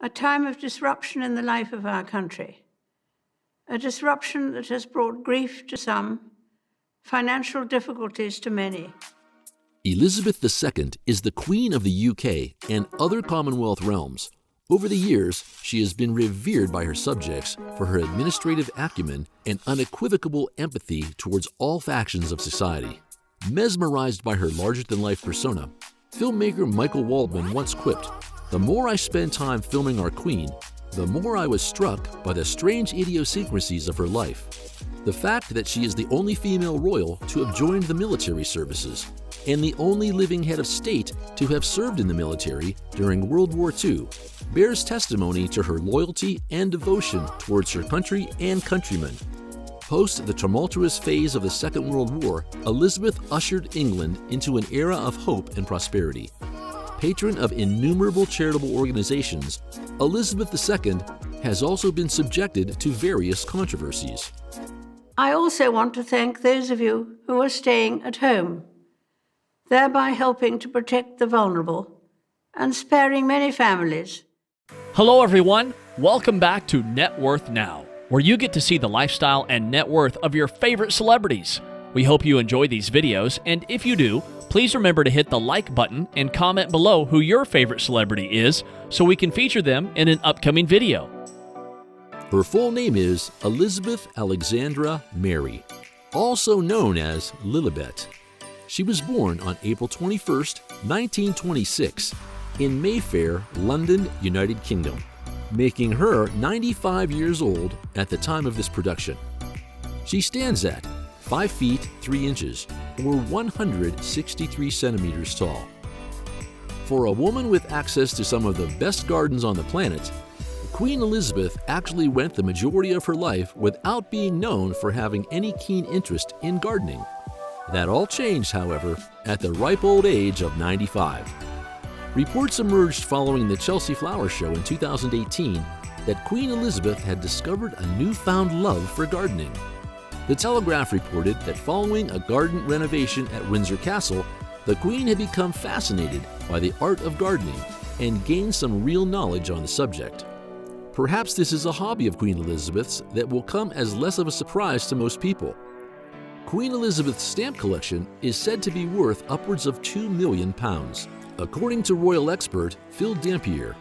a time of disruption in the life of our country, a disruption that has brought grief to some, financial difficulties to many. Elizabeth II is the Queen of the UK and other Commonwealth realms. Over the years, she has been revered by her subjects for her administrative acumen and unequivocal empathy towards all factions of society. Mesmerized by her larger-than-life persona, filmmaker Michael Waldman once quipped, "The more I spend time filming our Queen, the more I was struck by the strange idiosyncrasies of her life. The fact that she is the only female royal to have joined the military services and the only living head of state to have served in the military during World War II bears testimony to her loyalty and devotion towards her country and countrymen." Post the tumultuous phase of the Second World War, Elizabeth ushered England into an era of hope and prosperity. Patron of innumerable charitable organizations, Elizabeth II has also been subjected to various controversies. I also want to thank those of you who are staying at home, thereby helping to protect the vulnerable and sparing many families. Hello everyone, welcome back to Net Worth Now, where you get to see the lifestyle and net worth of your favorite celebrities. We hope you enjoy these videos, and if you do, please remember to hit the like button and comment below who your favorite celebrity is so we can feature them in an upcoming video. Her full name is Elizabeth Alexandra Mary, also known as Lilibet. She was born on April 21, 1926, in Mayfair, London, United Kingdom, making her 95 years old at the time of this production. She stands at 5 feet 3 inches, or 163 centimeters tall. For a woman with access to some of the best gardens on the planet, Queen Elizabeth actually went the majority of her life without being known for having any keen interest in gardening. That all changed, however, at the ripe old age of 95. Reports emerged following the Chelsea Flower Show in 2018 that Queen Elizabeth had discovered a newfound love for gardening. The Telegraph reported that following a garden renovation at Windsor Castle, the Queen had become fascinated by the art of gardening and gained some real knowledge on the subject. Perhaps this is a hobby of Queen Elizabeth's that will come as less of a surprise to most people. Queen Elizabeth's stamp collection is said to be worth upwards of £2 million. According to royal expert Phil Dampier,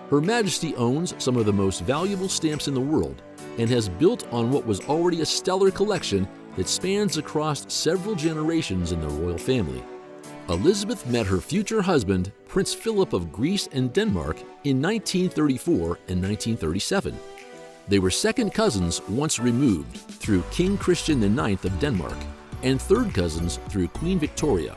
Her Majesty owns some of the most valuable stamps in the world and has built on what was already a stellar collection that spans across several generations in the royal family. Elizabeth met her future husband, Prince Philip of Greece and Denmark, in 1934 and 1937. They were second cousins once removed through King Christian IX of Denmark and third cousins through Queen Victoria.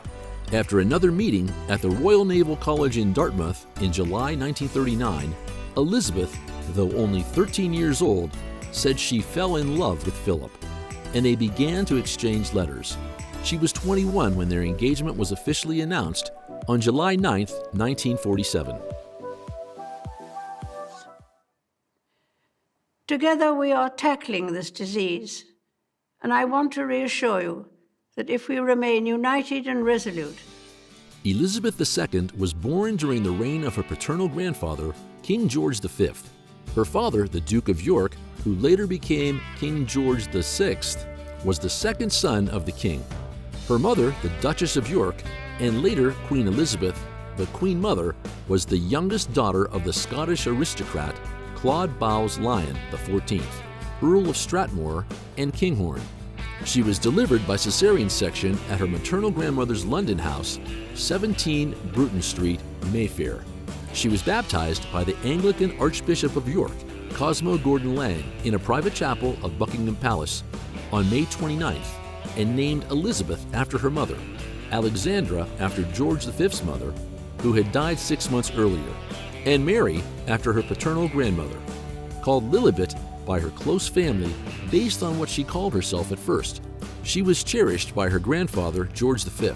After another meeting at the Royal Naval College in Dartmouth in July 1939, Elizabeth, though only 13 years old, said she fell in love with Philip, and they began to exchange letters. She was 21 when their engagement was officially announced on July 9, 1947. Together we are tackling this disease, and I want to reassure you that if we remain united and resolute. Elizabeth II was born during the reign of her paternal grandfather, King George V. Her father, the Duke of York, who later became King George VI, was the second son of the king. Her mother, the Duchess of York, and later Queen Elizabeth, the Queen Mother, was the youngest daughter of the Scottish aristocrat Claude Bowes-Lyon XIV, Earl of Strathmore and Kinghorn. She was delivered by cesarean section at her maternal grandmother's London house, 17 Bruton Street, Mayfair. She was baptized by the Anglican Archbishop of York, Cosmo Gordon Lang, in a private chapel of Buckingham Palace on May 29th, and named Elizabeth after her mother, Alexandra after George V's mother, who had died 6 months earlier, and Mary after her paternal grandmother, called Lilibet by her close family based on what she called herself at first. She was cherished by her grandfather, George V,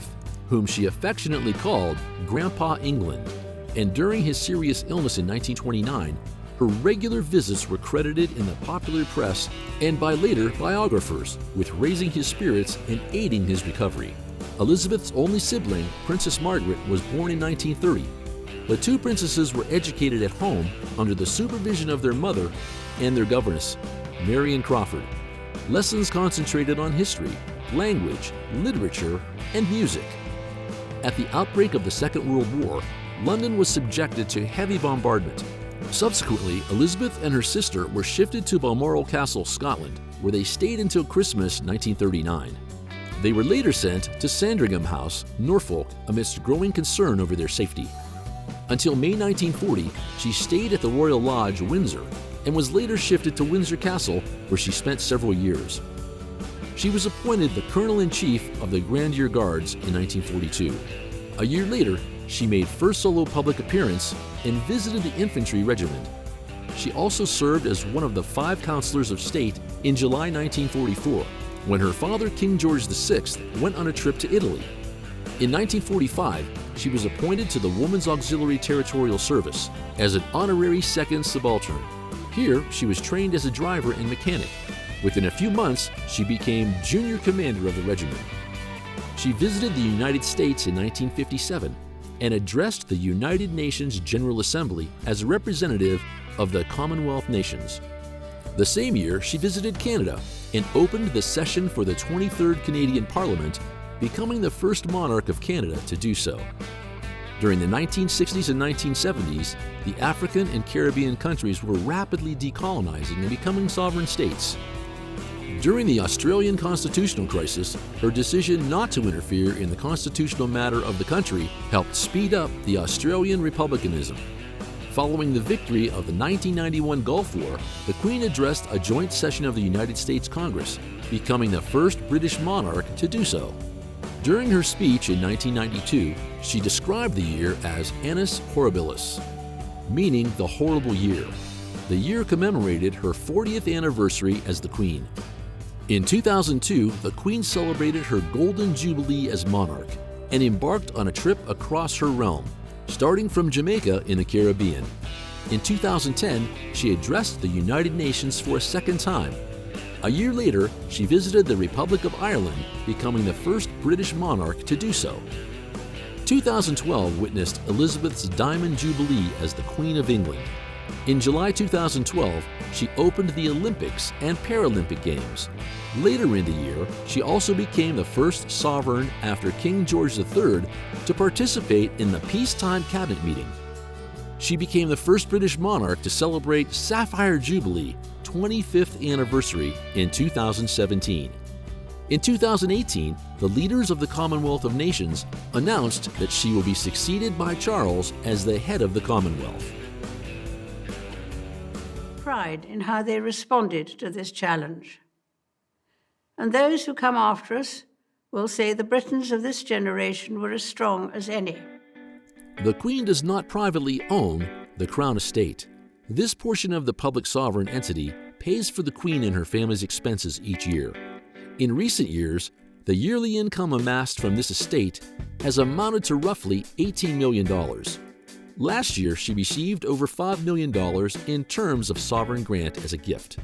whom she affectionately called Grandpa England, and during his serious illness in 1929, her regular visits were credited in the popular press and by later biographers with raising his spirits and aiding his recovery. Elizabeth's only sibling, Princess Margaret, was born in 1930. The two princesses were educated at home under the supervision of their mother and their governess, Marion Crawford. Lessons concentrated on history, language, literature, and music. At the outbreak of the Second World War, London was subjected to heavy bombardment. Subsequently, Elizabeth and her sister were shifted to Balmoral Castle, Scotland, where they stayed until Christmas 1939. They were later sent to Sandringham House, Norfolk, amidst growing concern over their safety. Until May 1940, she stayed at the Royal Lodge, Windsor, and was later shifted to Windsor Castle, where she spent several years. She was appointed the Colonel-in-Chief of the Grenadier Guards in 1942. A year later, she made first solo public appearance and visited the infantry regiment. She also served as one of the 5 counselors of state in July 1944, when her father, King George VI, went on a trip to Italy. In 1945, she was appointed to the Women's Auxiliary Territorial Service as an honorary second subaltern. Here, she was trained as a driver and mechanic. Within a few months, she became junior commander of the regiment. She visited the United States in 1957 and addressed the United Nations General Assembly as a representative of the Commonwealth nations. The same year, she visited Canada and opened the session for the 23rd Canadian Parliament, becoming the first monarch of Canada to do so. During the 1960s and 1970s, the African and Caribbean countries were rapidly decolonizing and becoming sovereign states. During the Australian constitutional crisis, her decision not to interfere in the constitutional matter of the country helped speed up the Australian republicanism. Following the victory of the 1991 Gulf War, the Queen addressed a joint session of the United States Congress, becoming the first British monarch to do so. During her speech in 1992, she described the year as Annus Horribilis, meaning the horrible year. The year commemorated her 40th anniversary as the Queen. In 2002, the Queen celebrated her Golden Jubilee as monarch and embarked on a trip across her realm, starting from Jamaica in the Caribbean. In 2010, she addressed the United Nations for a second time. A year later, she visited the Republic of Ireland, becoming the first British monarch to do so. 2012 witnessed Elizabeth's Diamond Jubilee as the Queen of England. In July 2012, she opened the Olympics and Paralympic Games. Later in the year, she also became the first sovereign after King George III to participate in the peacetime cabinet meeting. She became the first British monarch to celebrate Sapphire Jubilee 25th anniversary in 2017. In 2018, the leaders of the Commonwealth of Nations announced that she will be succeeded by Charles as the head of the Commonwealth. Pride in how they responded to this challenge. And those who come after us will say the Britons of this generation were as strong as any. The Queen does not privately own the Crown Estate. This portion of the public sovereign entity pays for the Queen and her family's expenses each year. In recent years, the yearly income amassed from this estate has amounted to roughly $18 million. Last year, she received over $5 million in terms of sovereign grant as a gift.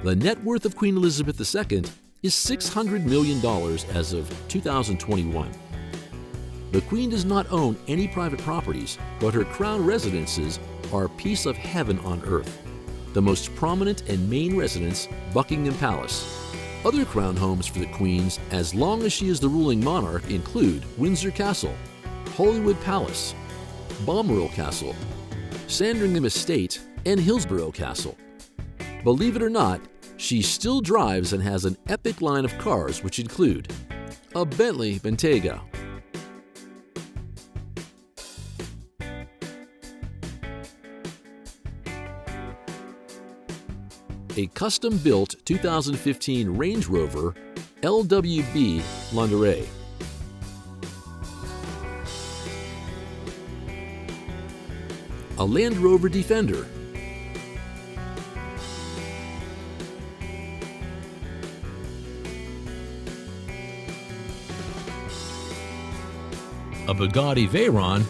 The net worth of Queen Elizabeth II is $600 million as of 2021. The Queen does not own any private properties, but her crown residences are a piece of heaven on earth. The most prominent and main residence, Buckingham Palace. Other crown homes for the Queens, as long as she is the ruling monarch, include Windsor Castle, Hollywood Palace, Balmoral Castle, Sandringham Estate, and Hillsborough Castle. Believe it or not, she still drives and has an epic line of cars which include a Bentley Bentayga, a custom-built 2015 Range Rover LWB Londeray, a Land Rover Defender, a Bugatti Veyron,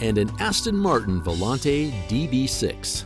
and an Aston Martin Volante DB6.